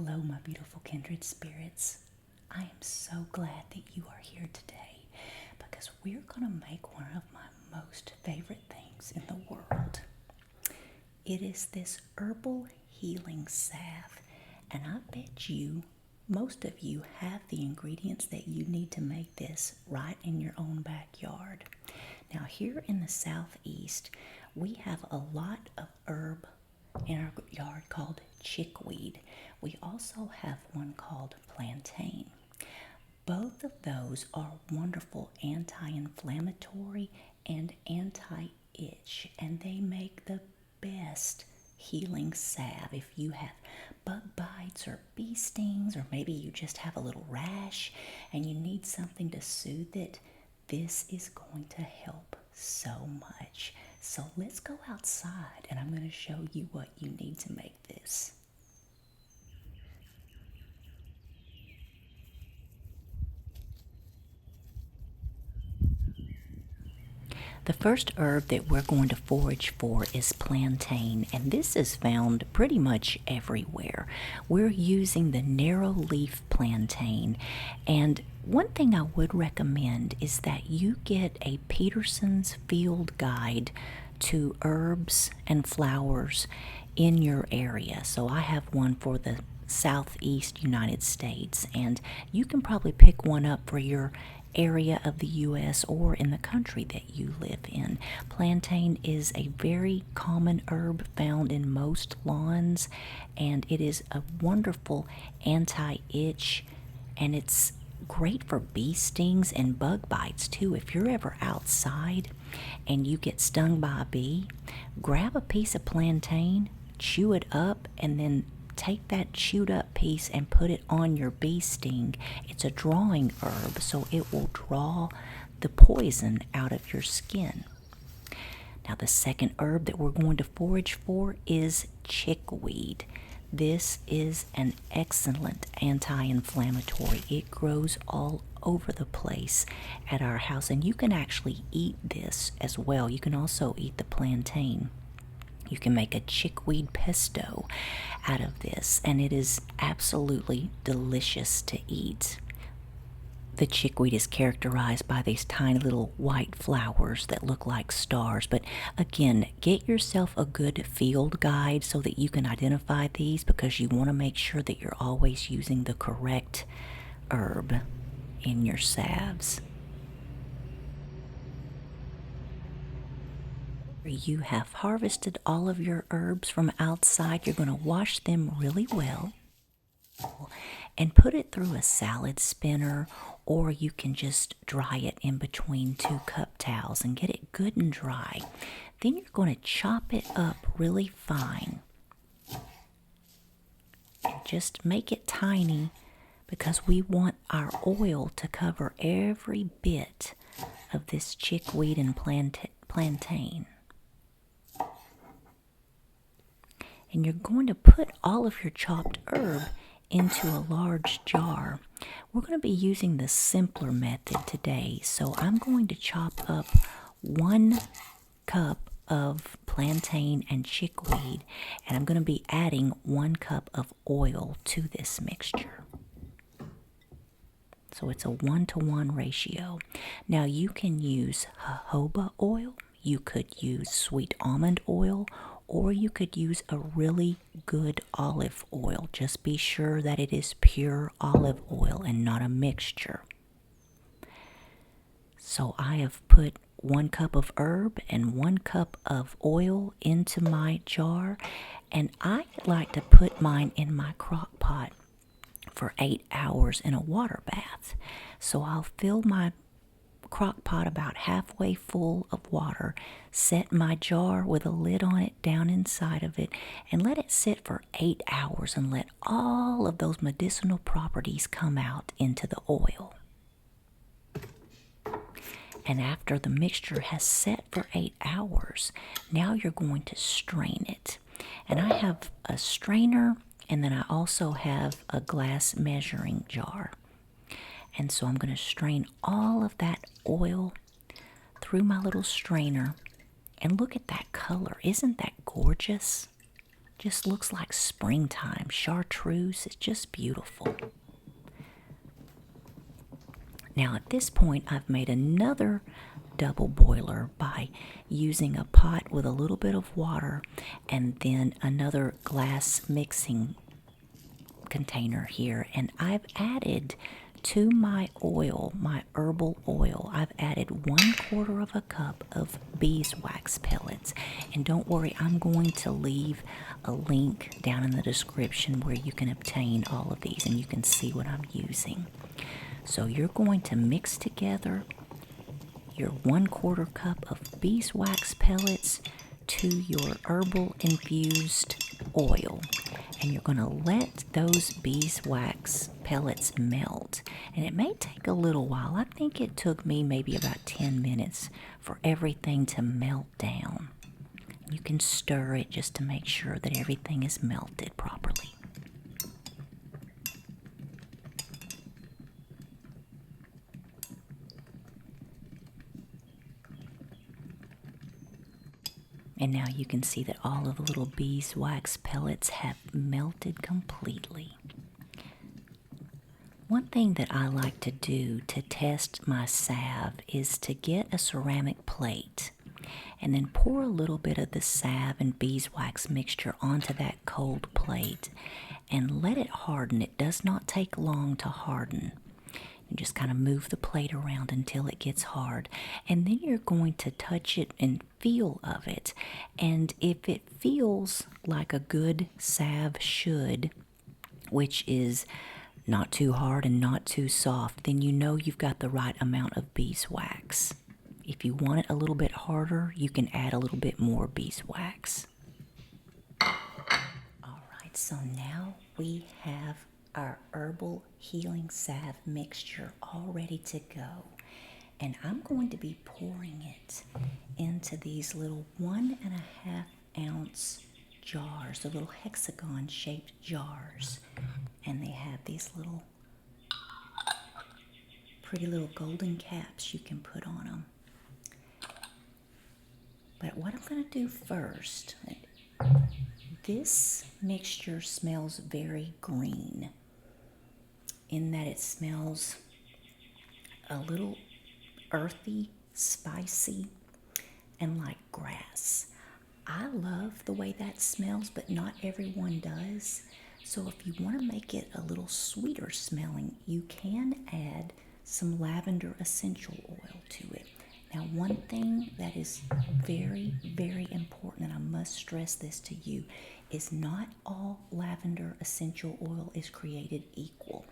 Hello, my beautiful kindred spirits. I am so glad that you are here today because we're going to make one of my most favorite things in the world. It is this herbal healing salve, and I bet you, most of you, have the ingredients that you need to make this right in your own backyard. Now, here in the southeast, we have a lot of herb in our yard called chickweed. We also have one called plantain. Both of those are wonderful anti-inflammatory and anti-itch, and they make the best healing salve if you have bug bites or bee stings, or maybe you just have a little rash and you need something to soothe it. This is going to help so much. So let's go outside and I'm going to show you what you need to make this. The first herb that we're going to forage for is plantain, and this is found pretty much everywhere. We're using the narrow leaf plantain, and one thing I would recommend is that you get a Peterson's field guide to herbs and flowers in your area. So I have one for the southeast United States, and you can probably pick one up for your area of the U.S. or in the country that you live in. Plantain is a very common herb found in most lawns, and it is a wonderful anti-itch, and it's great for bee stings and bug bites too. If you're ever outside and you get stung by a bee, grab a piece of plantain, chew it up, and then take that chewed up piece and put it on your bee sting. It's a drawing herb, so it will draw the poison out of your skin. Now, the second herb that we're going to forage for is chickweed. This is an excellent anti-inflammatory. It grows all over the place at our house, and you can actually eat this as well. You can also eat the plantain. You can make a chickweed pesto out of this, and it is absolutely delicious to eat. The chickweed is characterized by these tiny little white flowers that look like stars. But again, get yourself a good field guide so that you can identify these, because you want to make sure that you're always using the correct herb in your salves. You have harvested all of your herbs from outside. You're going to wash them really well and put it through a salad spinner, or you can just dry it in between 2 cup towels and get it good and dry. Then you're going to chop it up really fine and just make it tiny, because we want our oil to cover every bit of this chickweed and plantain. And you're going to put all of your chopped herb into a large jar. We're going to be using the simpler method today, so I'm going to chop up 1 cup of plantain and chickweed, and I'm going to be adding 1 cup of oil to this mixture. So it's a 1-to-1 ratio. Now you can use jojoba oil, you could use sweet almond oil, or you could use a really good olive oil. Just be sure that it is pure olive oil and not a mixture. So I have put 1 cup of herb and 1 cup of oil into my jar, and I like to put mine in my crock pot for 8 hours in a water bath. So I'll fill my crock pot about halfway full of water, set my jar with a lid on it down inside of it, and let it sit for 8 hours and let all of those medicinal properties come out into the oil. And after the mixture has set for 8 hours, now you're going to strain it. And I have a strainer, and then I also have a glass measuring jar. And so I'm going to strain all of that oil through my little strainer. And look at that color. Isn't that gorgeous? Just looks like springtime. Chartreuse is just beautiful. Now at this point, I've made another double boiler by using a pot with a little bit of water and then another glass mixing container here, and I've added to my oil, my herbal oil, I've added 1/4 of a cup of beeswax pellets. And don't worry, I'm going to leave a link down in the description where you can obtain all of these and you can see what I'm using. So you're going to mix together your 1/4 cup of beeswax pellets to your herbal infused oil. And you're going to let those beeswax pellets melt. And it may take a little while. I think it took me maybe about 10 minutes for everything to melt down. You can stir it just to make sure that everything is melted properly. And now you can see that all of the little beeswax pellets have melted completely. One thing that I like to do to test my salve is to get a ceramic plate and then pour a little bit of the salve and beeswax mixture onto that cold plate and let it harden. It does not take long to harden. You just kind of move the plate around until it gets hard. And then you're going to touch it and feel of it. And if it feels like a good salve should, which is not too hard and not too soft, then you know you've got the right amount of beeswax. If you want it a little bit harder, you can add a little bit more beeswax. All right, so now we have our herbal healing salve mixture all ready to go. And I'm going to be pouring it into these little 1.5 ounce jars, the little hexagon shaped jars. And they have these little pretty little golden caps you can put on them. But what I'm going to do first, this mixture smells very green in that it smells a little earthy, spicy, and like grass. I love the way that smells, but not everyone does. So if you want to make it a little sweeter smelling, you can add some lavender essential oil to it. Now, one thing that is very, very important, and I must stress this to you, is not all lavender essential oil is created equal.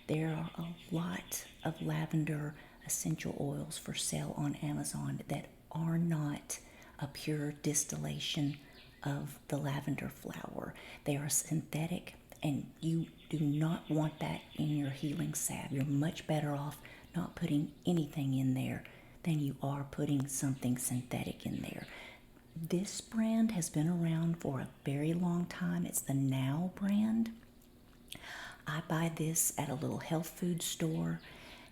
There are a lot of lavender essential oils for sale on Amazon that are not a pure distillation of the lavender flower. They are synthetic, and you do not want that in your healing salve. You're much better off not putting anything in there than you are putting something synthetic in there. This brand has been around for a very long time. It's the Now brand. I buy this at a little health food store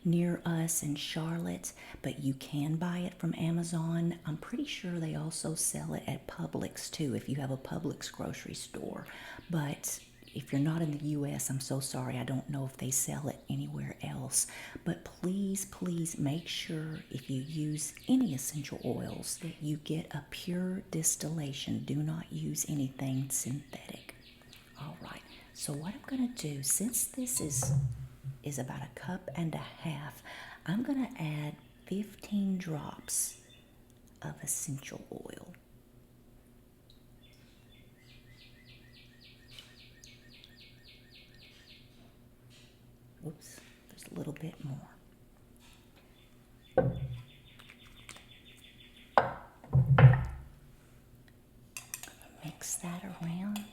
near us in Charlotte, but you can buy it from Amazon. I'm pretty sure they also sell it at Publix too, if you have a Publix grocery store. But if you're not in the U.S., I'm so sorry. I don't know if they sell it anywhere else. But please, please make sure if you use any essential oils that you get a pure distillation. Do not use anything synthetic. All right. So what I'm going to do, since this is about 1.5 cups, I'm going to add 15 drops of essential oil. Oops, there's a little bit more. Mix that around.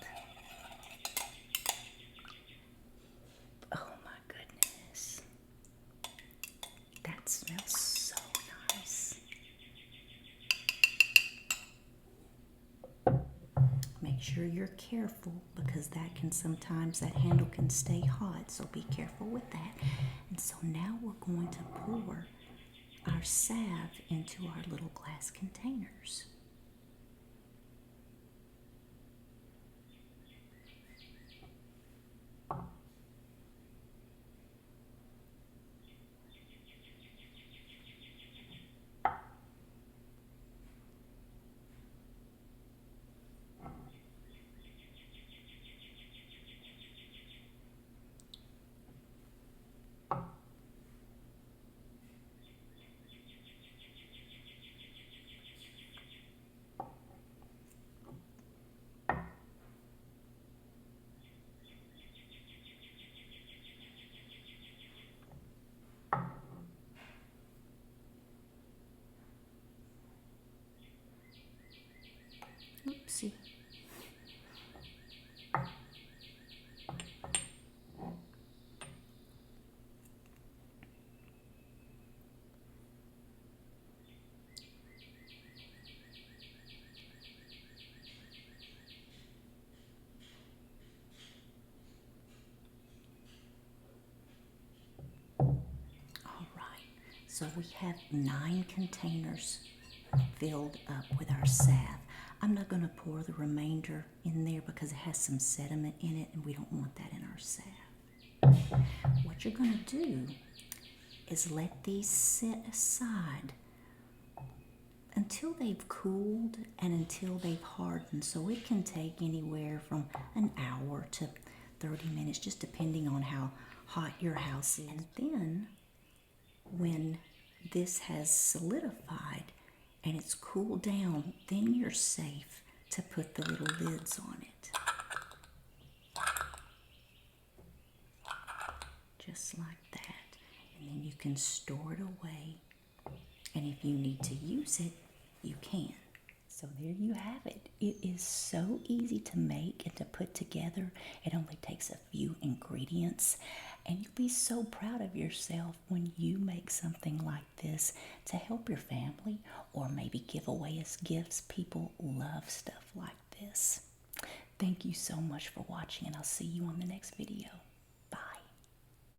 Oh my goodness. That smells so nice. Make sure you're careful because that handle can stay hot, so be careful with that. And so now we're going to pour our salve into our little glass containers. So we have 9 containers filled up with our salve. I'm not going to pour the remainder in there because it has some sediment in it and we don't want that in our salve. What you're going to do is let these sit aside until they've cooled and until they've hardened. So it can take anywhere from an hour to 30 minutes, just depending on how hot your house is. And then when this has solidified and it's cooled down, then you're safe to put the little lids on it. Just like that. And then you can store it away. And if you need to use it, you can. So there you have it. It is so easy to make and to put together. It only takes a few ingredients. And you'll be so proud of yourself when you make something like this to help your family or maybe give away as gifts. People love stuff like this. Thank you so much for watching, and I'll see you on the next video.